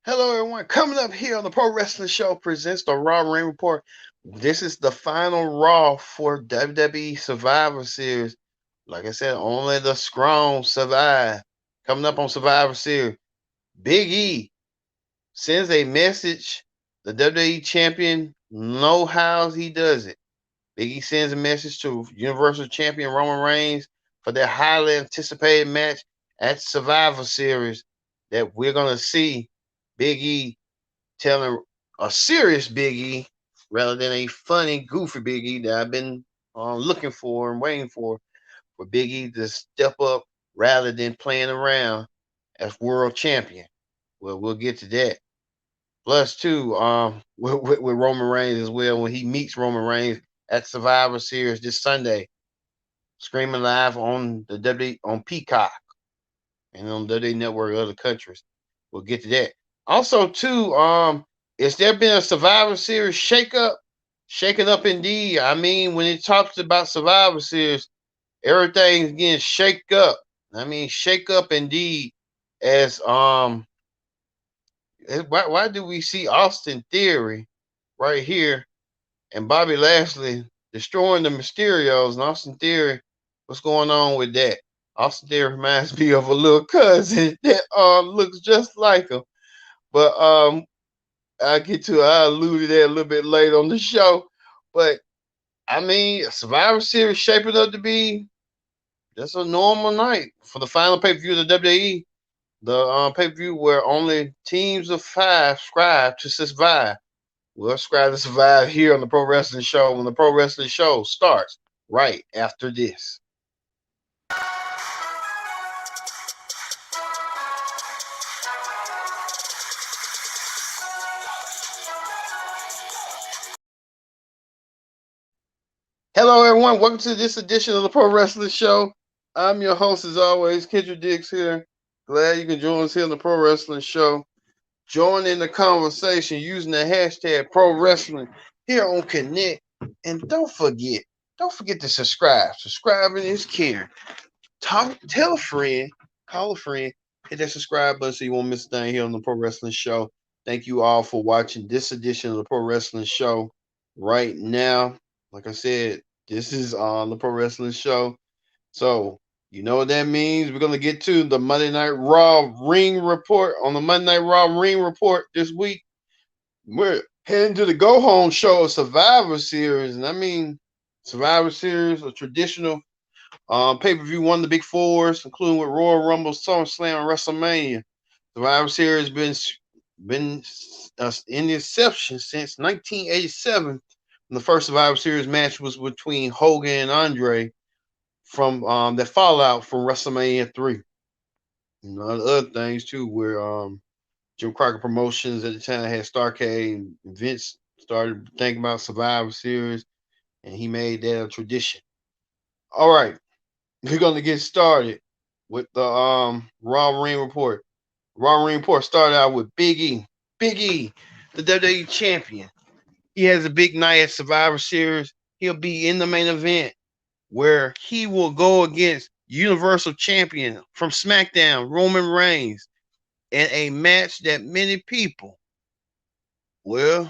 Hello, everyone. Coming up here on the Pro Wrestling Show presents the Raw Ring Report. This is the final Raw for WWE Survivor Series. Like I said, only the strong survive. Coming up on Survivor Series, Big E sends a message. The WWE Champion knows how he does it. Big E sends a message to Universal Champion Roman Reigns for their highly anticipated match at Survivor Series that we're going to see Big E telling a serious Big E rather than a funny, goofy Big E that I've been looking for and waiting for Big E to step up rather than playing around as world champion. Well, we'll get to that. Plus, too, with Roman Reigns as well when he meets Roman Reigns at Survivor Series this Sunday, streaming live on the W on Peacock and on WWE Network other countries. We'll get to that. Also, too, is there been a Survivor Series shakeup? Shaking up indeed. I mean, when it talks about Survivor Series, everything's getting shake up. I mean, shake up indeed. As why do we see Austin Theory right here and Bobby Lashley destroying the Mysterios and Austin Theory? What's going on with that? Austin Theory reminds me of a little cousin that looks just like him. But I allude to that a little bit later on the show. But I mean, Survivor Series shaping up to be just a normal night for the final pay per view of the WWE. The pay per view where only teams of five strive to survive. We'll strive to survive here on the Pro Wrestling Show when the Pro Wrestling Show starts right after this. Hello, everyone. Welcome to this edition of the Pro Wrestling Show. I'm your host, as always, Kendra Diggs here. Glad you can join us here on the Pro Wrestling Show. Join in the conversation using the hashtag Pro Wrestling here on Connect. And don't forget to subscribe. Subscribing is caring. Tell a friend, call a friend, hit that subscribe button so you won't miss a thing here on the Pro Wrestling Show. Thank you all for watching this edition of the Pro Wrestling Show right now. Like I said, this is on the Pro Wrestling Show. So, you know what that means? We're going to get to the Monday Night Raw Ring Report. On the Monday Night Raw Ring Report this week, we're heading to the Go Home show of Survivor Series. And I mean, Survivor Series, a traditional pay-per-view, one of the big fours, including with Royal Rumble, SummerSlam, and WrestleMania. Survivor Series been in the inception since 1987. When the first Survivor Series match was between Hogan and Andre from that fallout from WrestleMania 3. You know, other things too, where Jim Crockett Promotions at the time had Starcade, and Vince started thinking about Survivor Series, and he made that a tradition. All right, we're gonna get started with the Raw Ring Report. Raw Ring Report started out with Big E. Big E, the WWE champion. He has a big night at Survivor Series. He'll be in the main event where he will go against Universal Champion from SmackDown, Roman Reigns, in a match that many people, we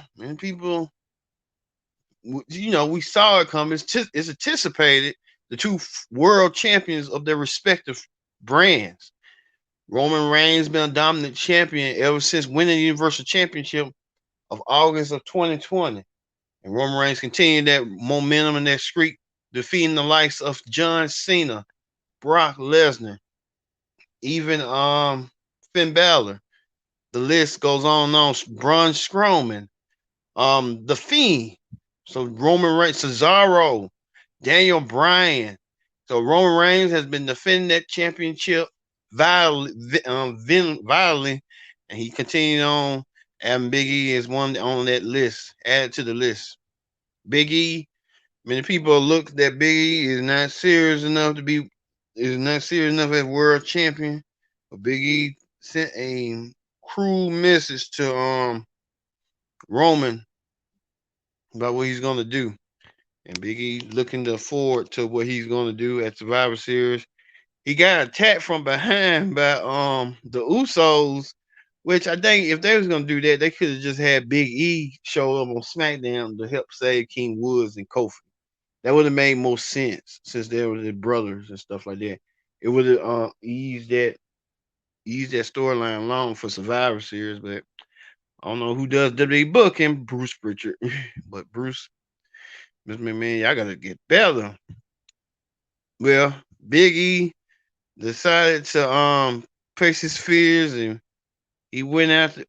saw it come. It's anticipated. The two world champions of their respective brands. Roman Reigns been a dominant champion ever since winning the Universal Championship of August of 2020. And Roman Reigns continued that momentum and that streak, defeating the likes of John Cena, Brock Lesnar, even Finn Balor. The list goes on and on. Braun Strowman, The Fiend. So Roman Reigns, Cesaro, Daniel Bryan. So Roman Reigns has been defending that championship violently, and he continued on. And Big E is one on that list, added to the list. Big E, many people look that Big E is not serious enough as world champion. But Big E sent a cruel message to Roman about what he's gonna do. And Big E looking to forward to what he's gonna do at Survivor Series. He got attacked from behind by the Usos Which I think if they was gonna do that, they could have just had Big E show up on SmackDown to help save King Woods and Kofi. That would have made more sense since they were the brothers and stuff like that. It would have eased that storyline along for Survivor Series, but I don't know who does WWE booking, Bruce Pritchard. But Bruce, Mr. McMahon, y'all gotta get better. Well, Big E decided to face his fears and he went after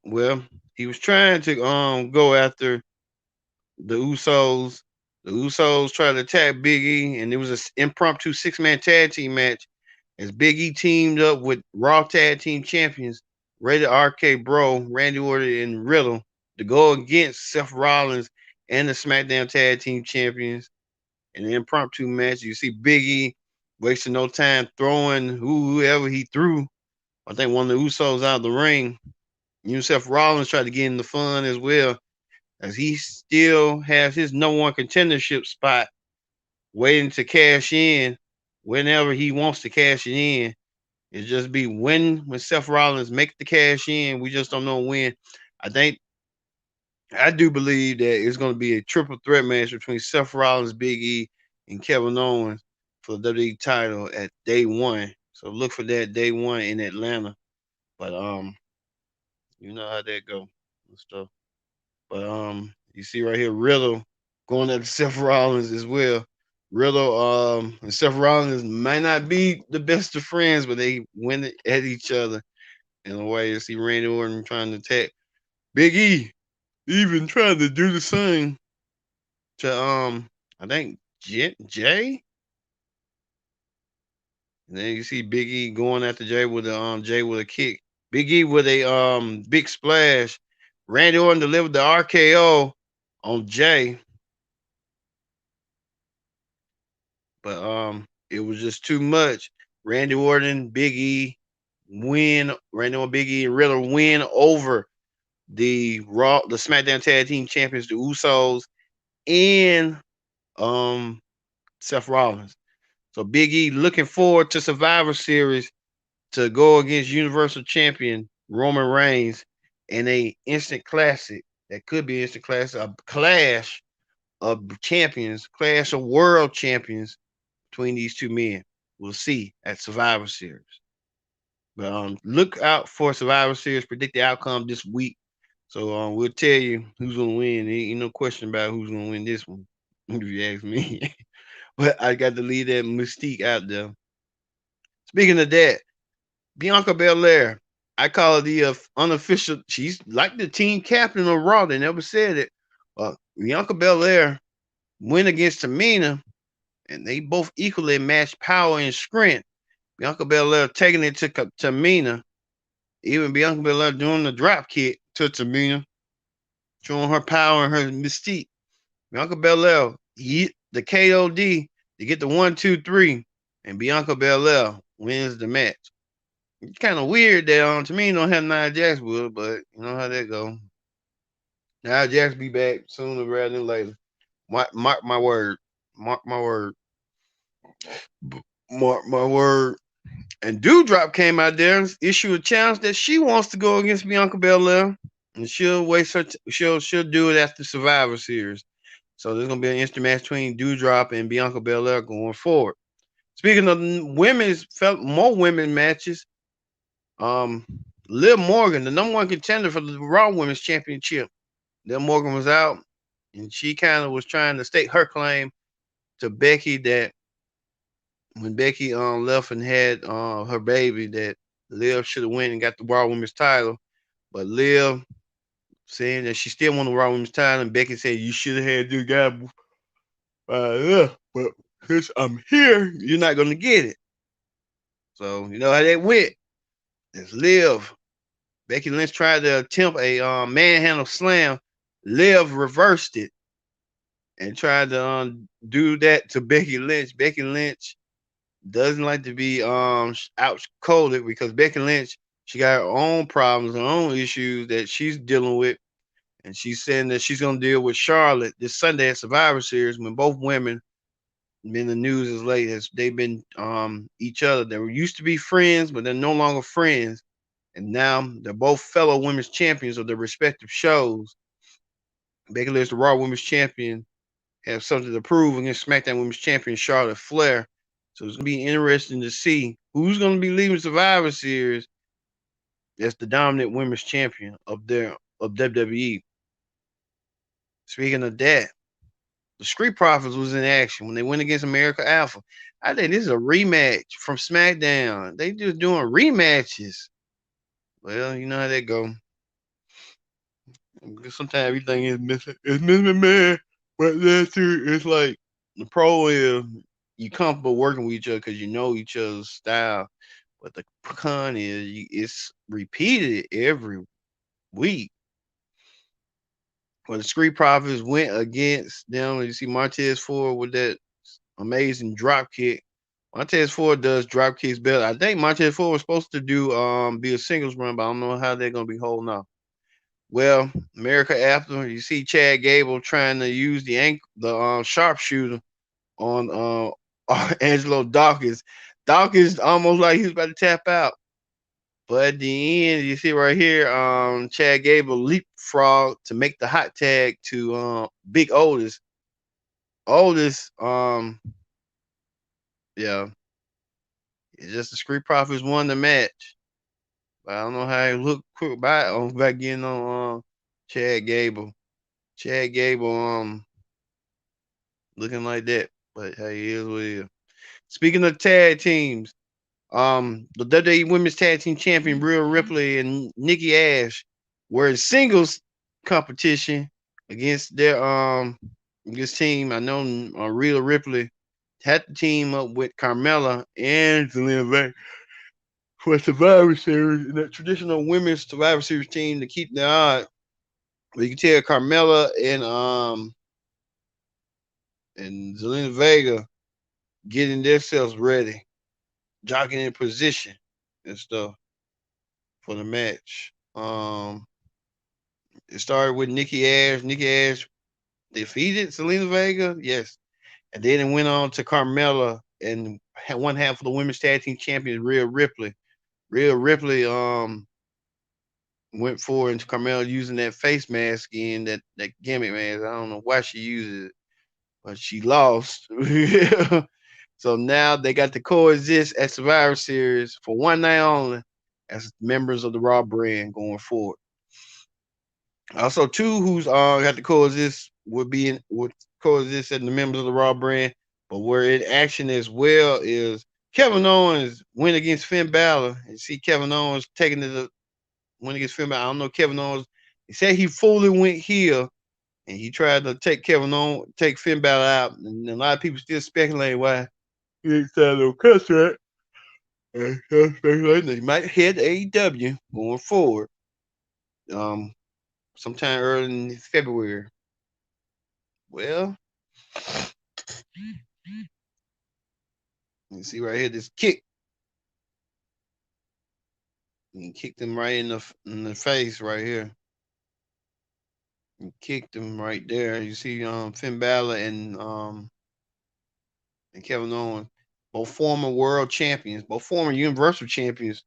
he was trying to go after the Usos. The Usos tried to attack Big E, and it was an impromptu 6-man tag team match as Big E teamed up with Raw Tag Team Champions Rated RK Bro, Randy Orton, and Riddle to go against Seth Rollins and the SmackDown Tag Team Champions. In the impromptu match, you see Big E wasting no time throwing whoever he threw. I think one of the Usos out of the ring. Seth Rollins tried to get in the fun as well, as he still has his number one contendership spot waiting to cash in whenever he wants to cash it in. It just be when Seth Rollins make the cash in. We just don't know when. I think I do believe that it's going to be a triple threat match between Seth Rollins, Big E, and Kevin Owens for the WWE title at day one. So look for that day one in Atlanta. But you know how that go and stuff. But you see right here, Riddle going at Seth Rollins as well. Riddle and Seth Rollins might not be the best of friends, but they went at each other in a way. You see Randy Orton trying to attack Big E, even trying to do the same to I think Jay. And then you see Big E going after Jay with a kick. Big E with a big splash. Randy Orton delivered the RKO on Jay, but it was just too much. Randy Orton, Big E win. Randy Orton, Big E, and Riddle win over the SmackDown Tag Team Champions, the Usos, and Seth Rollins. So Big E looking forward to Survivor Series to go against Universal Champion Roman Reigns in a instant classic. That could be instant classic, a clash of champions, clash of world champions between these two men. We'll see at Survivor Series. But look out for Survivor Series. Predict the outcome this week. So we'll tell you who's gonna win. There ain't no question about who's gonna win this one, if you ask me. But I got to leave that mystique out there. Speaking of that, Bianca Belair, I call her the unofficial. She's like the team captain of Raw. They never said it. Bianca Belair went against Tamina, and they both equally matched power and strength. Bianca Belair taking it to Tamina. Even Bianca Belair doing the drop kick to Tamina, showing her power and her mystique. Bianca Belair hit the KOD to get the 1-2-3, and Bianca Belair wins the match. It's kind of weird that Tamina don't have Nia Jax with her, but you know how that go. Nia Jax be back sooner rather than later. Mark my word. Mark my word. Mark my word. And Doudrop came out there and issued a challenge that she wants to go against Bianca Belair, and she'll waste her. She'll do it after Survivor Series. So there's gonna be an instant match between Doudrop and Bianca Belair going forward. Speaking of more women matches, Liv Morgan, the number one contender for the Raw Women's Championship, Liv Morgan was out, and she kind of was trying to stake her claim to Becky that when Becky left and had her baby, that Liv should have went and got the Raw Women's title, but Liv saying that she still won the Raw Women's title, and Becky said you should have had this guy. But since I'm here, you're not gonna get it. So you know how that went. It's Liv. Becky Lynch tried to attempt a manhandle slam. Liv reversed it and tried to do that to Becky Lynch. Becky Lynch doesn't like to be out colded because Becky Lynch, she got her own problems, her own issues that she's dealing with. And she's saying that she's going to deal with Charlotte this Sunday at Survivor Series when both women been in the news as late as they've been each other. They were used to be friends, but they're no longer friends And now they're both fellow women's champions of their respective shows. Becky Lynch, the Raw Women's Champion, have something to prove against SmackDown Women's Champion Charlotte Flair. So it's gonna be interesting to see who's gonna be leaving Survivor Series as the dominant women's champion of WWE. Speaking of that, the Street Profits was in action when they went against America Alpha. I think this is a rematch from SmackDown. They just doing rematches. Well, you know how that go. Sometimes everything is missing. It's missing, man. But that's it. It's like the pro is you comfortable working with each other because you know each other's style. But the con is it's repeated every week. When the Street Profits went against them, you see Montez Ford with that amazing drop kick. Montez Ford does drop kicks better. I think Montez Ford was supposed to do be a singles run, but I don't know how they're gonna be holding off. Well, America after you see Chad Gable trying to use the sharpshooter on Angelo Dawkins. Dawkins almost like he was about to tap out. But at the end, you see right here, Chad Gable leapfrog to make the hot tag to Big Otis. Otis, yeah, it's just the Street Profits won the match. But I don't know how he looked quick by getting on Chad Gable. Chad Gable, looking like that. But hey, he is what he is. Speaking of tag teams, the WWE Women's Tag Team Champion Rhea Ripley and Nikki Ash were in singles competition against their this team. I know Rhea Ripley had to team up with Carmella and Zelina Vega for Survivor Series in that traditional women's Survivor Series team to keep their odds. But you can tell Carmella and Zelina Vega getting themselves ready, jogging in position and stuff for the match. It started with Nikki Ash. Nikki Ash defeated Zelina Vega, yes, and then it went on to Carmella and one half of the women's tag team champion Rhea Ripley. Rhea Ripley went forward into Carmella using that face mask and that gimmick mask. I don't know why she uses it, but she lost. So now they got to coexist at Survivor Series for one night only as members of the Raw brand going forward. Also, two who's got to coexist would coexist as the members of the Raw brand, but we're in action as well is Kevin Owens went against Finn Balor. And see Kevin Owens taking the win against Finn Balor. I don't know Kevin Owens. He said he fully went heel and he tried to take Finn Balor out. And a lot of people still speculating why he ain't signed no contract. And speculating he might head to AEW going forward. Sometime early in February. Well, you see right here this kick. He kicked him right in the face right here. He kicked him right there. You see Finn Balor and Kevin Owens, both former world champions, both former Universal champions.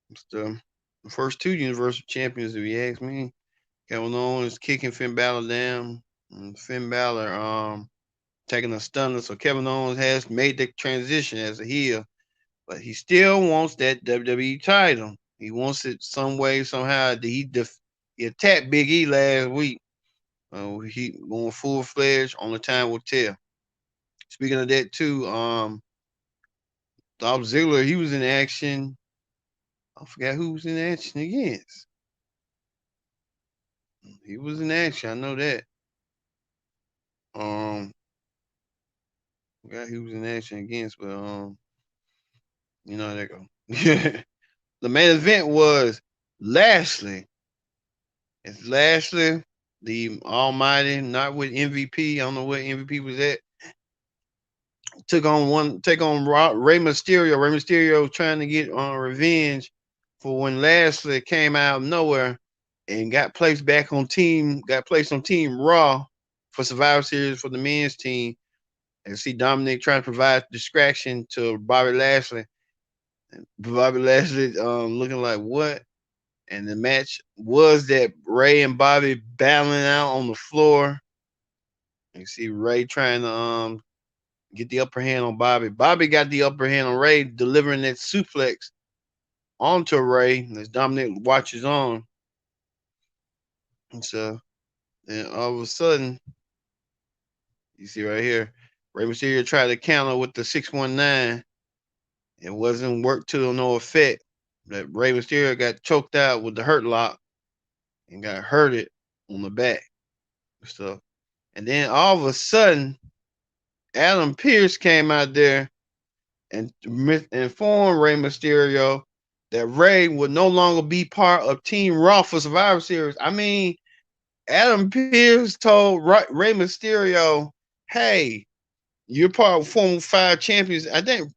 It's the first two Universal champions, if you ask me. Kevin Owens kicking Finn Balor down, and Finn Balor taking a stunner. So Kevin Owens has made the transition as a heel, but he still wants that WWE title. He wants it some way, somehow. He attacked Big E last week. He going full fledged. Only time will tell. Speaking of that too, Dolph Ziggler, he was in action. I forgot who was in action against. He was in action. I know that. Forgot he was in action against, but you know how that go. The main event was Lashley. It's Lashley, the Almighty, not with MVP. I don't know where MVP was at. Take on Rey Mysterio. Rey Mysterio trying to get revenge for when Lashley came out of nowhere and got placed on Team Raw for Survivor Series for the men's team. And see Dominic trying to provide distraction to Bobby Lashley. And Bobby Lashley looking like what? And the match was that Rey and Bobby battling out on the floor. You see Rey trying to get the upper hand on Bobby. Bobby got the upper hand on Rey, delivering that suplex onto Rey as Dominic watches on. And so then all of a sudden, you see right here, Rey Mysterio tried to counter with the 619. It wasn't worked to no effect. That Rey Mysterio got choked out with the hurt lock and got hurted on the back and stuff. And then all of a sudden, Adam Pearce came out there and informed Rey Mysterio that Rey would no longer be part of Team Raw for Survivor Series. I mean, Adam Pearce told Rey Mysterio, "Hey, you're part of former 5 champions." I think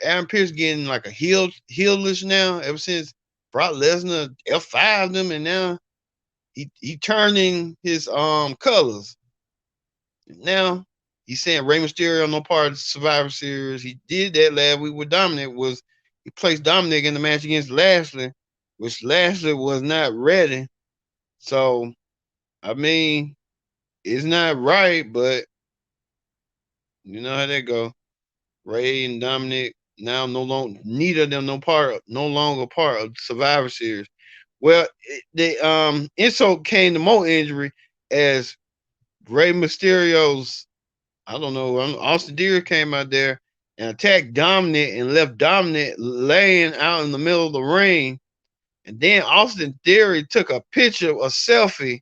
Adam Pearce getting like a heelish now ever since Brock Lesnar F5'd him, and now he turning his colors. Now he's saying Rey Mysterio no part of the Survivor Series. He did that last week with Dominic. He placed Dominic in the match against Lashley, which Lashley was not ready. So I mean, it's not right, but you know how that go. Rey and Dominic now neither of them no longer part of the Survivor Series. Well, the insult came to more injury as Rey Mysterio's, I don't know, Austin Theory came out there and attacked Dominic and left Dominic laying out in the middle of the ring. And then Austin Theory took a picture, a selfie.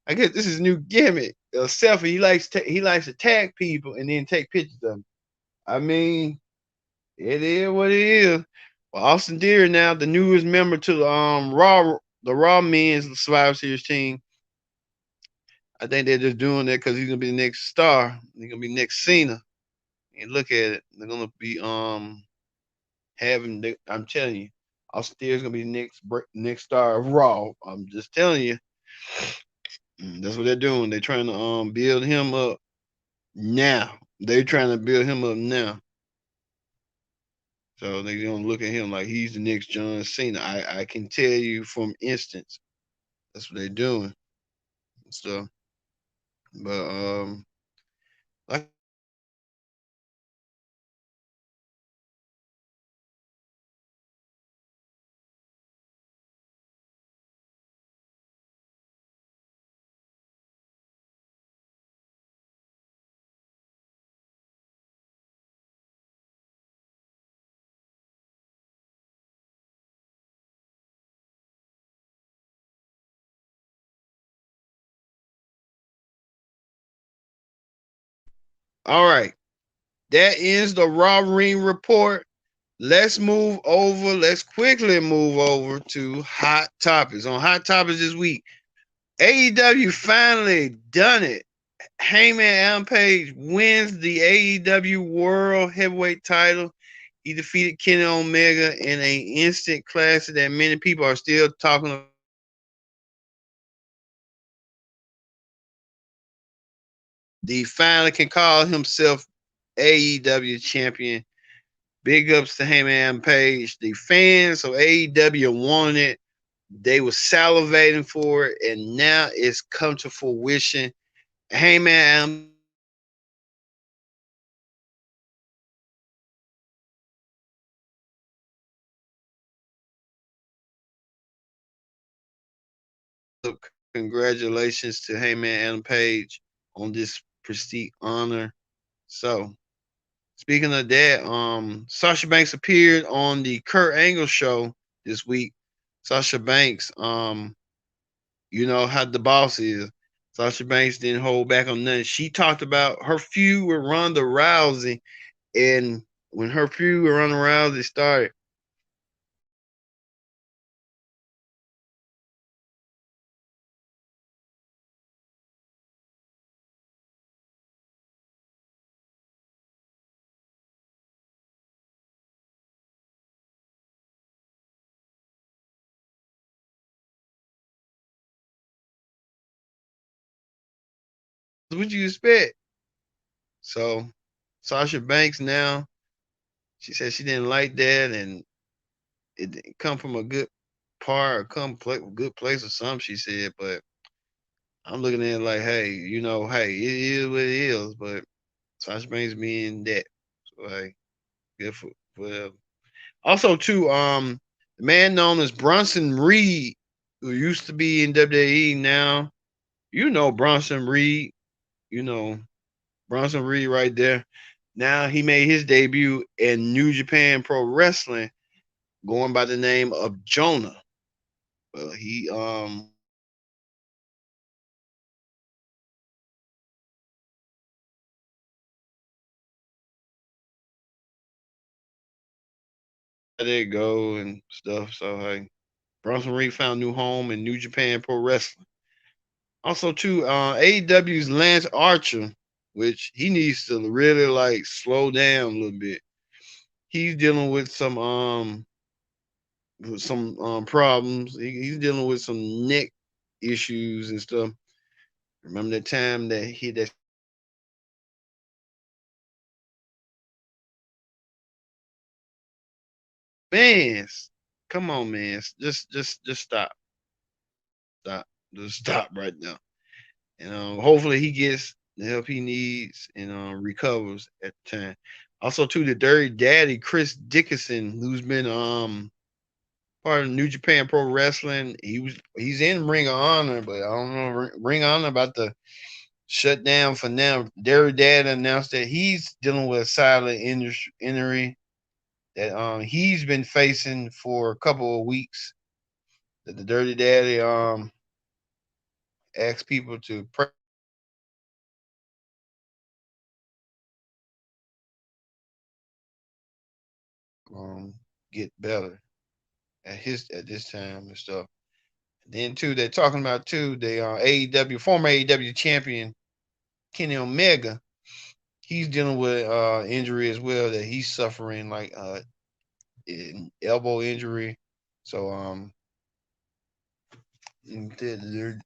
I guess this is a new gimmick, a selfie. He likes to tag people and then take pictures of them. I mean, it is what it is. Well, Austin Theory now the newest member to the Raw Men's Survivor Series team. I think they're just doing that because he's gonna be the next star. He's gonna be next Cena. And look at it, they're gonna be I'm telling you, Austin Theory's gonna be the next star of Raw. I'm just telling you, that's what they're doing. They're trying to build him up now. They're trying to build him up now. So they're gonna look at him like he's the next John Cena. I can tell you from instance. That's what they're doing. So, but like all right, that is the Raw Ring report. Let's move over. Let's quickly move over to hot topics. On hot topics this week, AEW finally done it. Hangman Adam Page wins the AEW World Heavyweight title. He defeated Kenny Omega in an instant classic that many people are still talking about. He finally can call himself AEW champion. Big ups to Heyman Adam Page. The fans of AEW wanted it. They were salivating for it, and now it's come to fruition. Heyman Adam congratulations to Heyman Adam Page on this prestige honor. So, speaking of that, Sasha Banks appeared on the Kurt Angle show this week. Sasha Banks, you know how the boss is. Sasha Banks didn't hold back on nothing. She talked about her feud with Ronda Rousey, and when her feud with Ronda Rousey started, what you expect? So Sasha Banks now, she said she didn't like that, and it didn't come from a good. par, come play, good place or something. She said, but I'm looking at it like, hey, hey, it is what it is. But Sasha Banks being that, so hey, good for them. Also, too, the man known as Bronson Reed, who used to be in WWE, now Bronson Reed, you know Bronson Reed right there. Now he made his debut in New Japan Pro Wrestling, going by the name of Jonah. Well, he let it go and stuff. So hey, Bronson Reed found a new home in New Japan Pro Wrestling. Also, too, AEW's Lance Archer, which he needs to really like slow down a little bit. He's dealing with some problems. He's dealing with some neck issues and stuff. Remember that time that he that man, come on, man, just stop, just stop right now. And hopefully he gets the help he needs and recovers at the time. Also, too, the Dirty Daddy Chris Dickinson, who's been part of New Japan Pro Wrestling. He's in Ring of Honor, but I don't know Ring of Honor about to shut down for now. Dirty Daddy announced that he's dealing with a silent injury that he's been facing for a couple of weeks. That the Dirty Daddy asked people to pray get better at this time and stuff. And then too, they're talking about too the AEW former AEW champion Kenny Omega. He's dealing with injury as well that he's suffering like elbow injury. So Kenny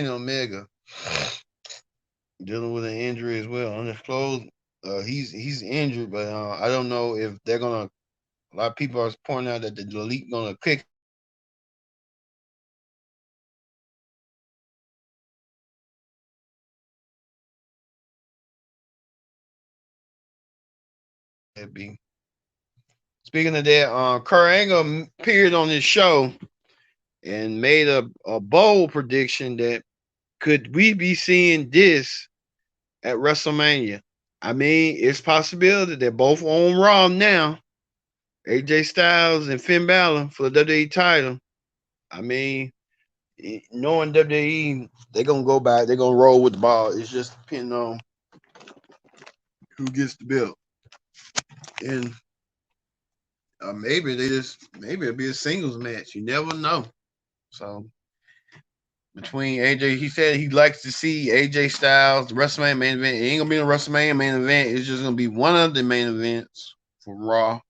Omega dealing with an injury as well. Undisclosed. He's injured, but I don't know if they're gonna. A lot of people are pointing out that the elite gonna kick it be. Speaking of that, Kurt Angle appeared on this show and made a bold prediction that could we be seeing this at WrestleMania? I mean, it's possibility they're both on Raw now. AJ Styles and Finn Balor for the WWE title. I mean, knowing WWE, they're gonna go back. They're gonna roll with the ball. It's just depending on who gets the belt, and maybe it'll be a singles match. You never know. So between AJ, he said he likes to see AJ Styles the WrestleMania main event. It ain't gonna be a WrestleMania main event. It's just gonna be one of the main events for Raw.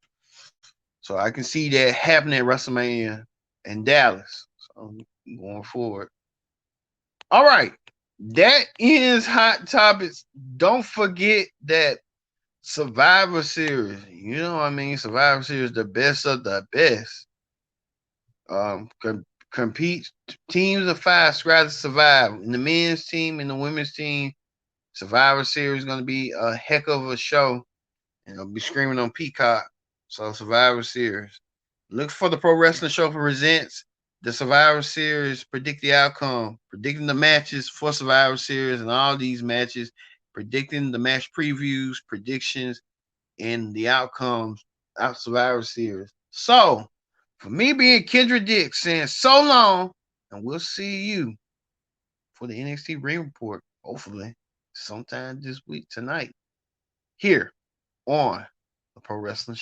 So I can see that happening at WrestleMania in Dallas. So going forward. All right. That is Hot Topics. Don't forget that Survivor Series. You know what I mean? Survivor Series, the best of the best. Compete teams of five strive to survive. In the men's team and the women's team, Survivor Series is going to be a heck of a show. And I'll be screaming on Peacock. So Survivor Series. Look for the Pro Wrestling Show for presents the Survivor Series. Predict the outcome. Predicting the matches for Survivor Series and all these matches. Predicting the match previews, predictions, and the outcomes of Survivor Series. So, for me being Kendra Dick saying so long, and we'll see you for the NXT Ring Report, hopefully, sometime this week, tonight, here on the Pro Wrestling Show.